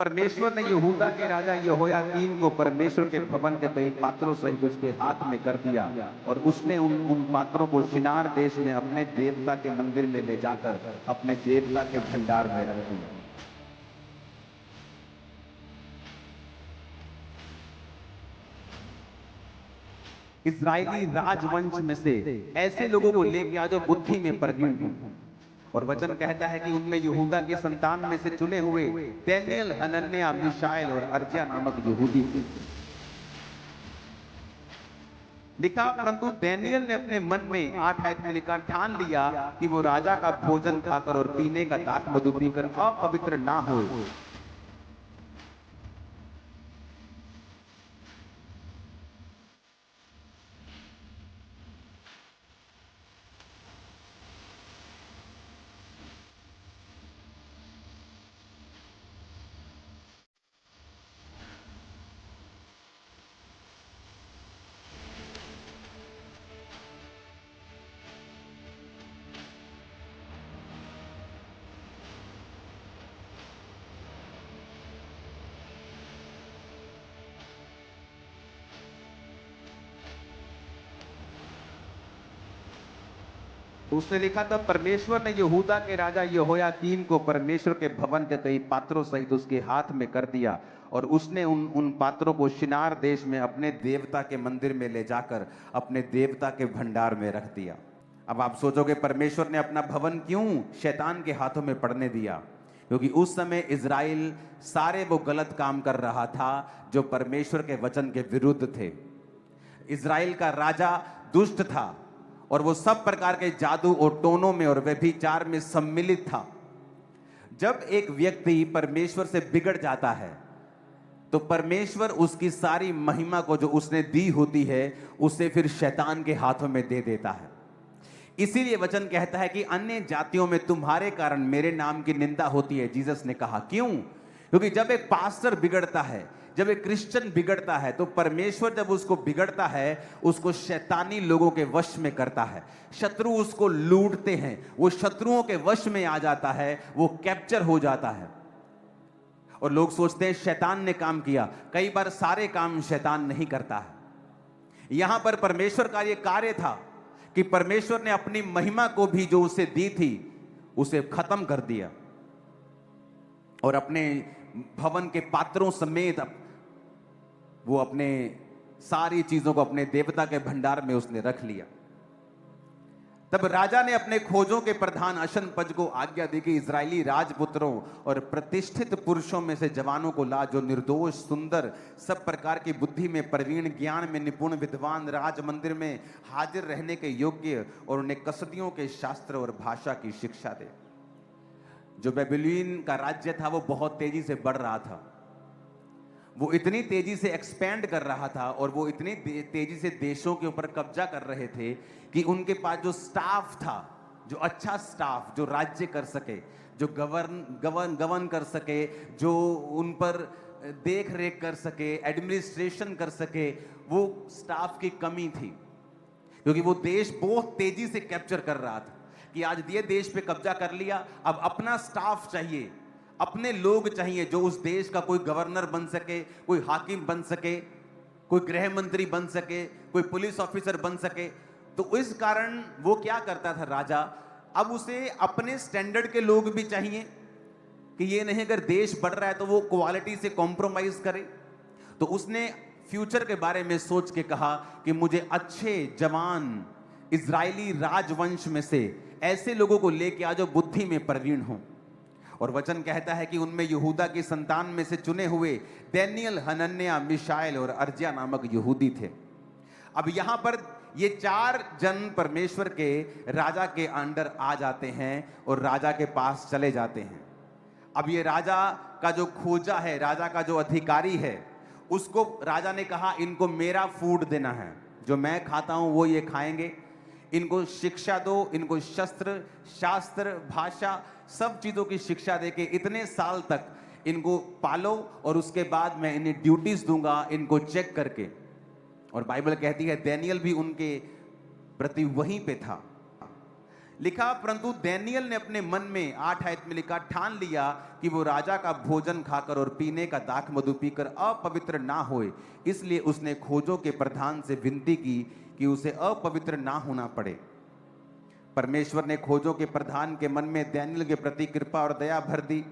परमेश्वर ने यहूदा के राजा यहोयाकीम को परमेश्वर के भवन के कई पात्रों सहित उसके हाथ में कर दिया और उसने उन पात्रों को शिनार देश में अपने देवता के मंदिर में ले जाकर अपने देवता के भंडार में रख दिया। इस्राएली राजवंश में से ऐसे लोगों को लेके आ जो बुद्धि में प्रवीण हों। और वचन कहता है कि उनमें यहूदा की संतान में से चुने हुए दानियेल, हनन्याह, मीशाएल और अर्ज्या नामक यहूदी थे। लिखा, परंतु दानियेल ने अपने मन में 8 आयत में लिखा, ठान लिया कि वो राजा का भोजन खाकर और पीने का दाख मधु पीकर अपवित्र ना हो। तो उसने लिखा था, परमेश्वर ने यहूदा के राजा यहोयाकीम को परमेश्वर के भवन के कई पात्रों सहित उसके हाथ में कर दिया और उसने उन पात्रों को शिनार देश में अपने देवता के मंदिर में ले जाकर अपने देवता के भंडार में रख दिया। अब आप सोचोगे परमेश्वर ने अपना भवन क्यों शैतान के हाथों में पड़ने दिया? क्योंकि उस समय इज़राइल सारे वो गलत काम कर रहा था जो परमेश्वर के वचन के विरुद्ध थे। इज़राइल का राजा दुष्ट था और वो सब प्रकार के जादू और टोनों में और व्यभिचार में सम्मिलित था। जब एक व्यक्ति परमेश्वर से बिगड़ जाता है तो परमेश्वर उसकी सारी महिमा को जो उसने दी होती है उसे फिर शैतान के हाथों में दे देता है। इसीलिए वचन कहता है कि अन्य जातियों में तुम्हारे कारण मेरे नाम की निंदा होती है। जीसस ने कहा, क्यों? क्योंकि जब एक पास्टर बिगड़ता है, जब एक क्रिश्चियन बिगड़ता है, तो परमेश्वर जब उसको बिगड़ता है उसको शैतानी लोगों के वश में करता है। शत्रु उसको लूटते हैं, वो शत्रुओं के वश में आ जाता है, वो कैप्चर हो जाता है। और लोग सोचते हैं शैतान ने काम किया। कई बार सारे काम शैतान नहीं करता है। यहां पर परमेश्वर का यह कार्य था कि परमेश्वर ने अपनी महिमा को भी जो उसे दी थी उसे खत्म कर दिया और अपने भवन के पात्रों समेत वो अपने सारी चीजों को अपने देवता के भंडार में उसने रख लिया। तब राजा ने अपने खोजों के प्रधान अशनपज को आज्ञा दी कि इजरायली राजपुत्रों और प्रतिष्ठित पुरुषों में से जवानों को ला, जो निर्दोष, सुंदर, सब प्रकार की बुद्धि में प्रवीण, ज्ञान में निपुण, विद्वान, राज मंदिर में हाजिर रहने के योग्य और उन्हें कसदियों के शास्त्र और भाषा की शिक्षा दे। जो बेबीलोन का राज्य था वो बहुत तेजी से बढ़ रहा था। वो इतनी तेजी से एक्सपैंड कर रहा था और वो इतनी तेजी से देशों के ऊपर कब्जा कर रहे थे कि उनके पास जो स्टाफ था, जो अच्छा स्टाफ, जो राज्य कर सके, जो गवर्न कर सके, जो उन पर देख रेख कर सके, एडमिनिस्ट्रेशन कर सके, वो स्टाफ की कमी थी। क्योंकि वो देश बहुत तेजी से कैप्चर कर रहा था कि आज ये देश पे कब्जा कर लिया, अब अपना स्टाफ चाहिए, अपने लोग चाहिए जो उस देश का कोई गवर्नर बन सके, कोई हाकिम बन सके, कोई गृह मंत्री बन सके, कोई पुलिस ऑफिसर बन सके। तो इस कारण वो क्या करता था राजा, अब उसे अपने स्टैंडर्ड के लोग भी चाहिए कि ये नहीं अगर देश बढ़ रहा है तो वो क्वालिटी से कॉम्प्रोमाइज करे। तो उसने फ्यूचर के बारे में सोच के कहा कि मुझे अच्छे जवान इजरायली राजवंश में से ऐसे लोगों को लेके आ जो बुद्धि में प्रवीण हों। और वचन कहता है कि उनमें यहूदा की संतान में से चुने हुए दानियेल, हनन्याह, मीशाएल और अर्ज्या नामक यहूदी थे। अब यहां पर ये 4 जन परमेश्वर के राजा के अंडर आ जाते हैं और राजा के पास चले जाते हैं। अब ये राजा का जो खोजा है, राजा का जो अधिकारी है, उसको राजा ने कहा इनको मेरा फूड देना है, जो मैं खाता हूं वो ये खाएंगे। इनको शिक्षा दो, इनको शस्त्र, शास्त्र, भाषा, सब चीजों की शिक्षा देके इतने साल तक इनको पालो और उसके बाद मैं इन्हें ड्यूटीज दूंगा, इनको चेक करके। और बाइबल कहती है दानियेल भी उनके प्रति वहीं पे था। लिखा, परंतु दानियल ने अपने मन में, 8 आयत में लिखा, ठान लिया कि वो राजा का भोजन खाकर और पीने का दाख मधु पीकर अपवित्र ना होए। इसलिए उसने खोजों के प्रधान से विनती की कि उसे अपवित्र ना होना पड़े। परमेश्वर ने खोजों के प्रधान के मन में दानियल के प्रति कृपा और दया भर दी।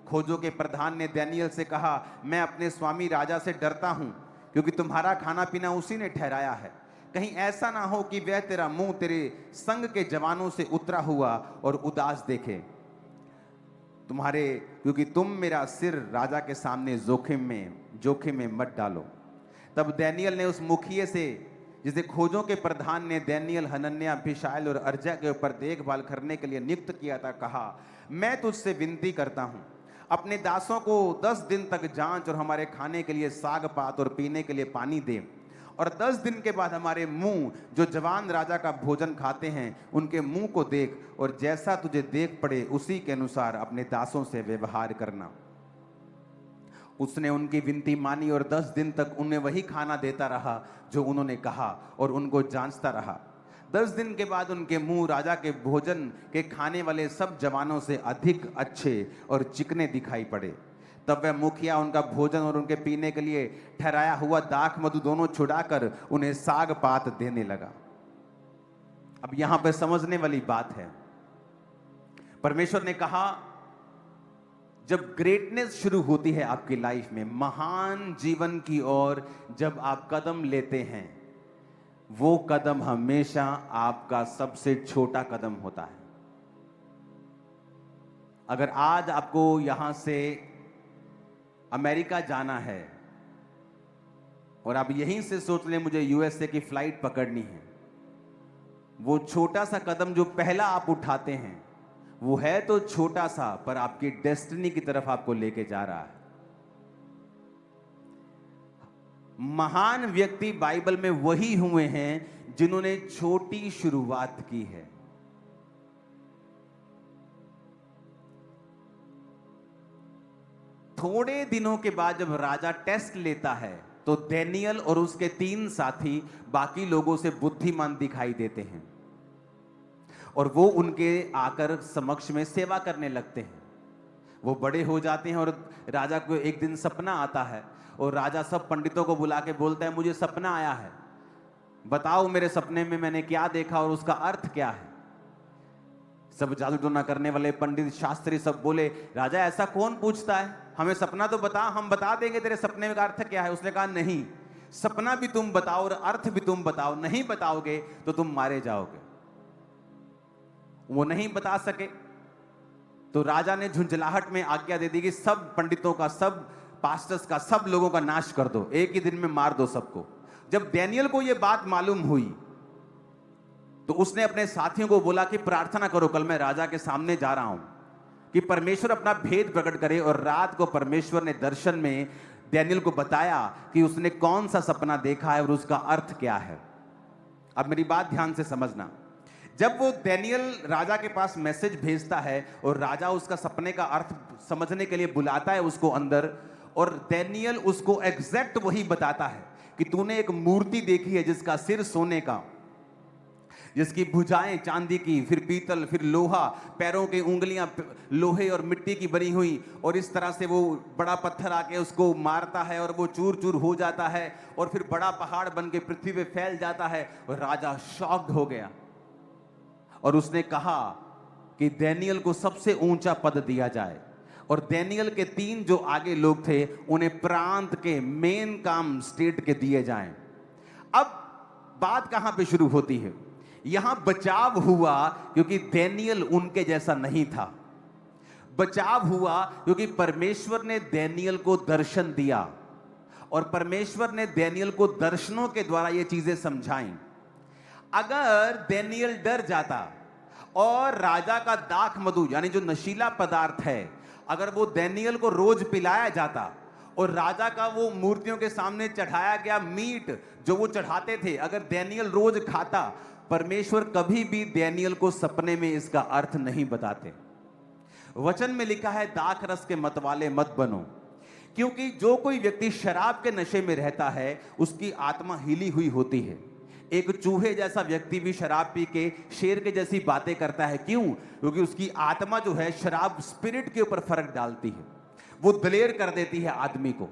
खोजों के प्रधान ने दानियल से कहा, मैं अपने स्वामी राजा से डरता हूं, क्योंकि तुम्हारा खाना पीना उसी ने ठहराया है। कहीं ऐसा ना हो कि वह तेरा मुंह तेरे संग के जवानों से उतरा हुआ और उदास देखे तुम्हारे, क्योंकि तुम मेरा सिर राजा के सामने जोखिम में मत डालो। तब दानियल ने उस मुखिए से, जिसे खोजों के प्रधान ने दानियल, हनन्याह, मिशाएल और अर्जा के ऊपर देखभाल करने के लिए नियुक्त किया था, कहा, मैं तुझसे विनती करता हूं, अपने दासों को 10 दिन तक जांच और हमारे खाने के लिए साग पात और पीने के लिए पानी दे, और 10 दिन के बाद हमारे मुंह जो जवान राजा का भोजन खाते हैं उनके मुंह को देख, और जैसा तुझे देख पड़े उसी के अनुसार अपने दासों से व्यवहार करना। उसने उनकी विनती मानी और 10 दिन तक उन्हें वही खाना देता रहा जो उन्होंने कहा, और उनको जांचता रहा। 10 दिन के बाद उनके मुंह राजा के भोजन के खाने वाले सब जवानों से अधिक अच्छे और चिकने दिखाई पड़े। तब वह मुखिया उनका भोजन और उनके पीने के लिए ठहराया हुआ दाख मधु दोनों छुड़ाकर उन्हें साग पात देने लगा। अब यहां पर समझने वाली बात है, परमेश्वर ने कहा, जब ग्रेटनेस शुरू होती है आपकी लाइफ में, महान जीवन की ओर जब आप कदम लेते हैं, वो कदम हमेशा आपका सबसे छोटा कदम होता है। अगर आज आपको यहां से अमेरिका जाना है और आप यहीं से सोच लें मुझे यूएसए की फ्लाइट पकड़नी है, वो छोटा सा कदम जो पहला आप उठाते हैं वो है तो छोटा सा, पर आपकी डेस्टिनी की तरफ आपको लेके जा रहा है। महान व्यक्ति बाइबल में वही हुए हैं जिन्होंने छोटी शुरुआत की है। थोड़े दिनों के बाद जब राजा टेस्ट लेता है तो दानियल और उसके 3 साथी बाकी लोगों से बुद्धिमान दिखाई देते हैं, और वो उनके आकर समक्ष में सेवा करने लगते हैं। वो बड़े हो जाते हैं और राजा को एक दिन सपना आता है, और राजा सब पंडितों को बुला के बोलता है, मुझे सपना आया है, बताओ मेरे सपने में मैंने क्या देखा और उसका अर्थ क्या है। सब जादू टोना करने वाले पंडित शास्त्री सब बोले, राजा ऐसा कौन पूछता है, हमें सपना तो बता, हम बता देंगे तेरे सपने का अर्थ क्या है। उसने कहा, नहीं, सपना भी तुम बताओ और अर्थ भी तुम बताओ, नहीं बताओगे तो तुम मारे जाओगे। वो नहीं बता सके तो राजा ने झुंझलाहट में आज्ञा दे दी कि सब पंडितों का, सब पास्टर्स का, सब लोगों का नाश कर दो, एक ही दिन में मार दो सबको। जब दानियल को यह बात मालूम हुई तो उसने अपने साथियों को बोला कि प्रार्थना करो, कल मैं राजा के सामने जा रहा हूं, कि परमेश्वर अपना भेद प्रकट करे। और रात को परमेश्वर ने दर्शन में दानियल को बताया कि उसने कौन सा सपना देखा है और उसका अर्थ क्या है। अब मेरी बात ध्यान से समझना, जब वो दानियल राजा के पास मैसेज भेजता है और राजा उसका सपने का अर्थ समझने के लिए बुलाता है उसको अंदर, और दानियल उसको एग्जैक्ट वही बताता है कि तूने एक मूर्ति देखी है जिसका सिर सोने का, जिसकी भुजाएं चांदी की, फिर पीतल, फिर लोहा, पैरों की उंगलियां लोहे और मिट्टी की बनी हुई, और इस तरह से वो बड़ा पत्थर आके उसको मारता है और वो चूर चूर हो जाता है, और फिर बड़ा पहाड़ बन के पृथ्वी पे फैल जाता है। और राजा शॉक्ड हो गया और उसने कहा कि दानियल को सबसे ऊंचा पद दिया जाए, और दानियल के 3 जो आगे लोग थे उन्हें प्रांत के मेन काम स्टेट के दिए जाएं। अब बात कहां पे शुरू होती है, यहां बचाव हुआ क्योंकि दानियल उनके जैसा नहीं था। बचाव हुआ क्योंकि परमेश्वर ने दानियल को दर्शन दिया, और परमेश्वर ने दानियल को दर्शनों के द्वारा ये चीजें समझाई। अगर दानियल डर जाता और राजा का दाख मधु यानी जो नशीला पदार्थ है, अगर वो दानियल को रोज पिलाया जाता, और राजा का वो मूर्तियों के सामने चढ़ाया गया मीट जो वो चढ़ाते थे अगर दानियल रोज खाता, परमेश्वर कभी भी दानियल को सपने में इसका अर्थ नहीं बताते। वचन में लिखा है, दाख रस के मतवाले मत बनो, क्योंकि जो कोई व्यक्ति शराब के नशे में रहता है उसकी आत्मा हिली हुई होती है। एक चूहे जैसा व्यक्ति भी शराब पी के शेर के जैसी बातें करता है। क्यों? क्योंकि उसकी आत्मा जो है शराब स्पिरिट के ऊपर फर्क डालती है, वो दलेर कर देती है आदमी को।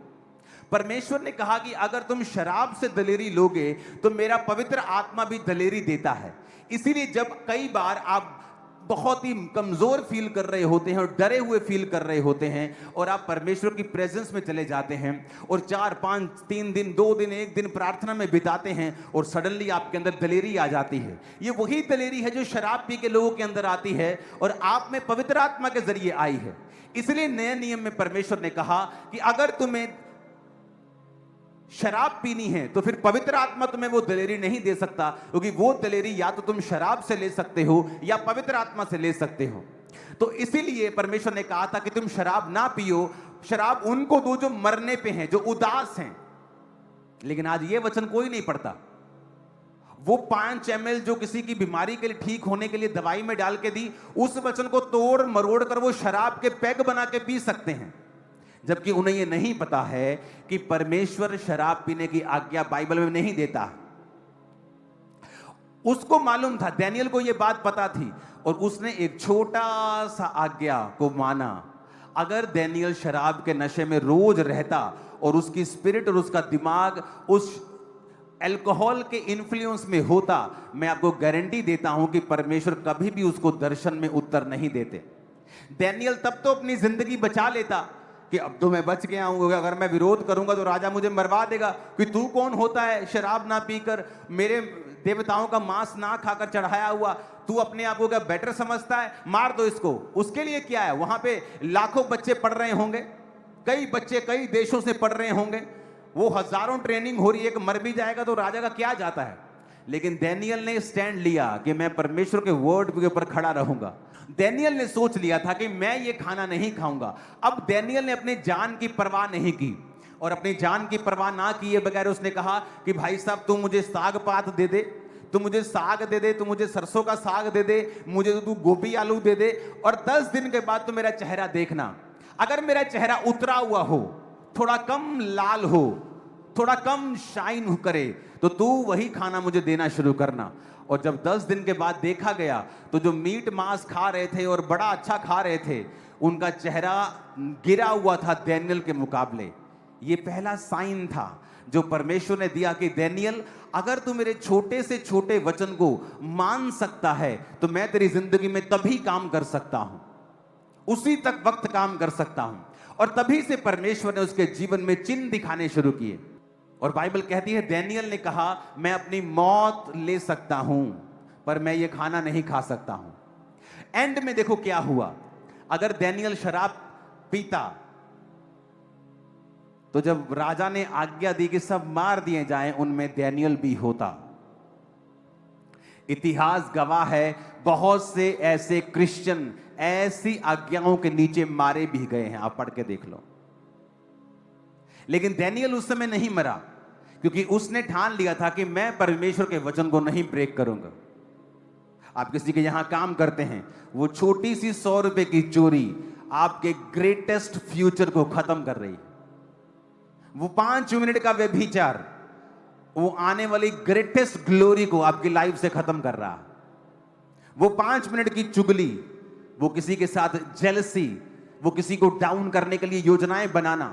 परमेश्वर ने कहा कि अगर तुम शराब से दलेरी लोगे तो मेरा पवित्र आत्मा भी दलेरी देता है। इसीलिए जब कई बार आप बहुत ही कमजोर फील कर रहे होते हैं और डरे हुए फील कर रहे होते हैं और आप परमेश्वर की प्रेजेंस में चले जाते हैं और 4, 5, 3 दिन, 2 दिन, 1 दिन प्रार्थना में बिताते हैं और सडनली आपके अंदर दलेरी आ जाती है। ये वही दलेरी है जो शराब पी के लोगों के अंदर आती है और आप में पवित्र आत्मा के जरिए आई है। इसलिए नए नियम में परमेश्वर ने कहा कि अगर तुम्हें शराब पीनी है तो फिर पवित्र आत्मा तुम्हें वो दलेरी नहीं दे सकता, क्योंकि वो दलेरी या तो तुम शराब से ले सकते हो या पवित्र आत्मा से ले सकते हो। तो इसीलिए परमेश्वर ने कहा था कि तुम शराब ना पियो। शराब उनको दो जो मरने पे हैं, जो उदास हैं। लेकिन आज ये वचन कोई नहीं पढ़ता। वो 5 ml जो किसी की बीमारी के लिए ठीक होने के लिए दवाई में डाल के दी, उस वचन को तोड़ मरोड़ कर वो शराब के पैग बना के पी सकते हैं, जबकि उन्हें यह नहीं पता है कि परमेश्वर शराब पीने की आज्ञा बाइबल में नहीं देता। उसको मालूम था, दानियल को यह बात पता थी और उसने एक छोटा सा आज्ञा को माना। अगर दानियल शराब के नशे में रोज रहता और उसकी स्पिरिट और उसका दिमाग उस अल्कोहल के इन्फ्लुएंस में होता, मैं आपको गारंटी देता हूं कि परमेश्वर कभी भी उसको दर्शन में उत्तर नहीं देते। दानियल तब तो अपनी जिंदगी बचा लेता कि अब तो मैं बच गया हूं, अगर मैं विरोध करूंगा तो राजा मुझे मरवा देगा, कि तू कौन होता है शराब ना पीकर, मेरे देवताओं का मांस ना खाकर चढ़ाया हुआ, तू अपने आप को क्या बेटर समझता है, मार दो इसको। उसके लिए क्या है, वहां पे लाखों बच्चे पढ़ रहे होंगे, कई बच्चे कई देशों से पढ़ रहे होंगे, वो हजारों ट्रेनिंग हो रही है, एक मर भी जाएगा तो राजा का क्या जाता है। लेकिन दानियल ने स्टैंड लिया कि मैं परमेश्वर के वर्ड के ऊपर खड़ा रहूंगा। दानियल ने सोच लिया था कि मैं ये खाना नहीं खाऊंगा। अब दानियल ने अपनी जान की परवाह नहीं की, और अपनी जान की परवाह ना किए बगैर उसने कहा कि भाई साहब तू मुझे साग पात दे दे, तू मुझे साग दे दे, तू मुझे सरसों का साग दे दे, मुझे तू गोभी आलू दे दे, और 10 दिन के बाद तू मेरा चेहरा देखना। अगर मेरा चेहरा उतरा हुआ हो, थोड़ा कम लाल हो, थोड़ा कम शाइन करे, तो तू वही खाना मुझे देना शुरू करना। और जब 10 दिन के बाद देखा गया तो जो मीट मांस खा रहे थे और बड़ा अच्छा खा रहे थे, उनका चेहरा गिरा हुआ था दानियल के मुकाबले। ये पहला साइन था जो परमेश्वर ने दिया कि दानियल, अगर तू मेरे छोटे से छोटे वचन को मान सकता है तो मैं तेरी जिंदगी में तभी काम कर सकता हूं, उसी तक वक्त काम कर सकता हूं। और तभी से परमेश्वर ने उसके जीवन में चिन्ह दिखाने शुरू किए। और बाइबल कहती है दानियल ने कहा मैं अपनी मौत ले सकता हूं पर मैं ये खाना नहीं खा सकता हूं। एंड में देखो क्या हुआ। अगर दानियल शराब पीता तो जब राजा ने आज्ञा दी कि सब मार दिए जाएं, उनमें दानियल भी होता। इतिहास गवाह है, बहुत से ऐसे क्रिश्चियन ऐसी आज्ञाओं के नीचे मारे भी गए हैं, आप पढ़ के देख लो। लेकिन दानियल उस समय नहीं मरा, क्योंकि उसने ठान लिया था कि मैं परमेश्वर के वचन को नहीं ब्रेक करूंगा। आप किसी के यहां काम करते हैं, वो छोटी सी 100 रुपए की चोरी आपके ग्रेटेस्ट फ्यूचर को खत्म कर रही है। वो 5 मिनट का व्यभिचार वो आने वाली ग्रेटेस्ट ग्लोरी को आपकी लाइफ से खत्म कर रहा है। वो 5 मिनट की चुगली, वो किसी के साथ जेलसी, वो किसी को डाउन करने के लिए योजनाएं बनाना,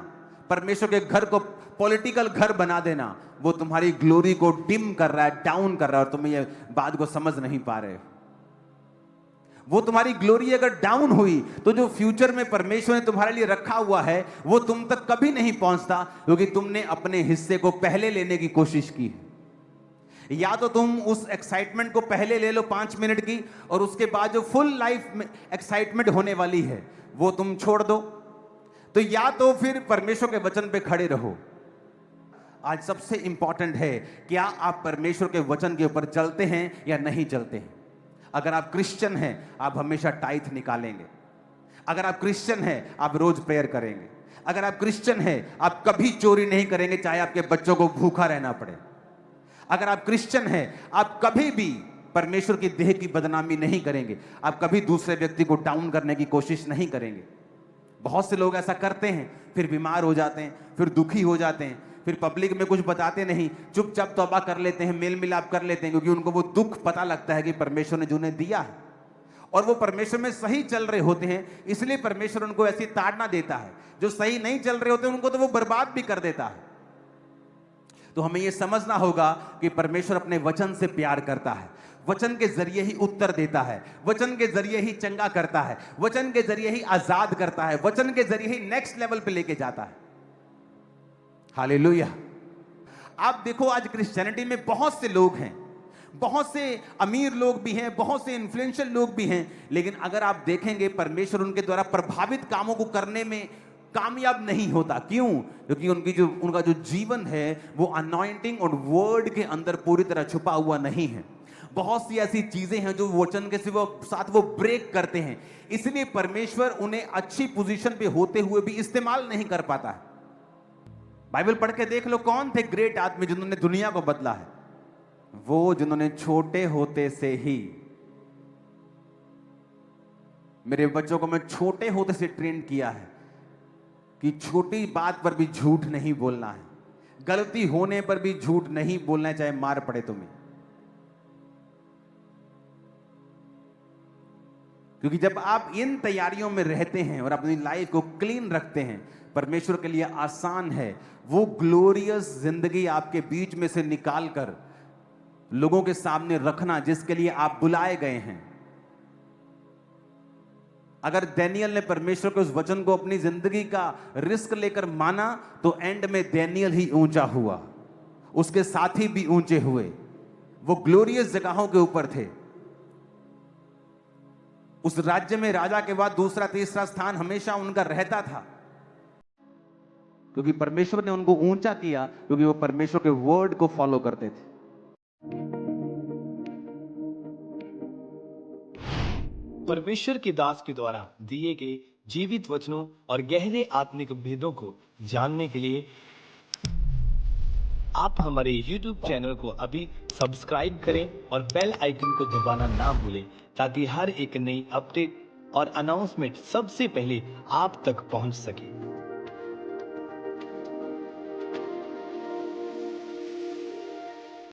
परमेश्वर के घर को पॉलिटिकल घर बना देना, वो तुम्हारी ग्लोरी को डिम कर रहा है, डाउन कर रहा है, और तुम ये बात को समझ नहीं पा रहे। वो तुम्हारी ग्लोरी अगर डाउन हुई तो जो फ्यूचर में परमेश्वर ने तुम्हारे लिए रखा हुआ है वो तुम तक कभी नहीं पहुंचता, क्योंकि तुमने अपने हिस्से को पहले लेने की कोशिश की है। या तो तुम उस एक्साइटमेंट को पहले ले लो 5 मिनट की, और उसके बाद जो फुल लाइफ में एक्साइटमेंट होने वाली है वो तुम छोड़ दो, तो या तो फिर परमेश्वर के वचन पे खड़े रहो। आज सबसे इंपॉर्टेंट है, क्या आप परमेश्वर के वचन के ऊपर चलते हैं या नहीं चलते हैं। अगर आप क्रिश्चियन हैं, आप हमेशा टाइथ निकालेंगे। अगर आप क्रिश्चियन हैं, आप रोज प्रेयर करेंगे। अगर आप क्रिश्चियन हैं, आप कभी चोरी नहीं करेंगे, चाहे आपके बच्चों को भूखा रहना पड़े। अगर आप क्रिश्चियन हैं, आप कभी भी परमेश्वर की देह की बदनामी नहीं करेंगे, आप कभी दूसरे व्यक्ति को डाउन करने की कोशिश नहीं करेंगे। बहुत से लोग ऐसा करते हैं, फिर बीमार हो जाते हैं, फिर दुखी हो जाते हैं, फिर पब्लिक में कुछ बताते नहीं, चुपचाप तौबा कर लेते हैं, मेल मिलाप कर लेते हैं, क्योंकि उनको वो दुख पता लगता है कि परमेश्वर ने जो उन्हें दिया है और वो परमेश्वर में सही चल रहे होते हैं, इसलिए परमेश्वर उनको ऐसी ताड़ना देता है। जो सही नहीं चल रहे होते उनको तो वो बर्बाद भी कर देता है। तो हमें यह समझना होगा कि परमेश्वर अपने वचन से प्यार करता है, वचन के जरिए ही उत्तर देता है, वचन के जरिए ही चंगा करता है, वचन के जरिए ही आजाद करता है, वचन के जरिए ही नेक्स्ट लेवल पे लेके जाता है। हालेलुया। आप देखो आज क्रिश्चियनिटी में बहुत से लोग हैं, बहुत से अमीर लोग भी हैं, बहुत से इन्फ्लुएंशियल लोग भी हैं, लेकिन अगर आप देखेंगे परमेश्वर उनके द्वारा प्रभावित कामों को करने में कामयाब नहीं होता। क्यों? क्योंकि उनका जो जीवन है वो अनॉइंटिंग और वर्ड के अंदर पूरी तरह छुपा हुआ नहीं है। बहुत सी ऐसी चीजें हैं जो वचन के साथ वो ब्रेक करते हैं, इसलिए परमेश्वर उन्हें अच्छी पोजीशन पे होते हुए भी इस्तेमाल नहीं कर पाता है। बाइबल पढ़ के देख लो, कौन थे ग्रेट आदमी जिन्होंने दुनिया को बदला है? वो जिन्होंने छोटे होते से ही, मेरे बच्चों को मैं छोटे होते से ट्रेन किया है कि छोटी बात पर भी झूठ नहीं बोलना है, गलती होने पर भी झूठ नहीं बोलना है, चाहे मार पड़े तुम्हें। क्योंकि जब आप इन तैयारियों में रहते हैं और अपनी लाइफ को क्लीन रखते हैं, परमेश्वर के लिए आसान है वो ग्लोरियस जिंदगी आपके बीच में से निकालकर लोगों के सामने रखना जिसके लिए आप बुलाए गए हैं। अगर डैनियल ने परमेश्वर के उस वचन को अपनी जिंदगी का रिस्क लेकर माना तो एंड में डैनियल ही ऊंचा हुआ, उसके साथी भी ऊंचे हुए, वो ग्लोरियस जगहों के ऊपर थे। उस राज्य में राजा के बाद दूसरा तीसरा स्थान हमेशा उनका रहता था, क्योंकि परमेश्वर ने उनको ऊंचा किया, क्योंकि वो परमेश्वर के वर्ड को फॉलो करते थे। परमेश्वर के दास के द्वारा दिए गए जीवित वचनों और गहरे आत्मिक भेदों को जानने के लिए आप हमारे YouTube चैनल को अभी सब्सक्राइब करें और बेल आइकन को दबाना ना भूलें, ताकि हर एक नई अपडेट और अनाउंसमेंट सबसे पहले आप तक पहुंच सके।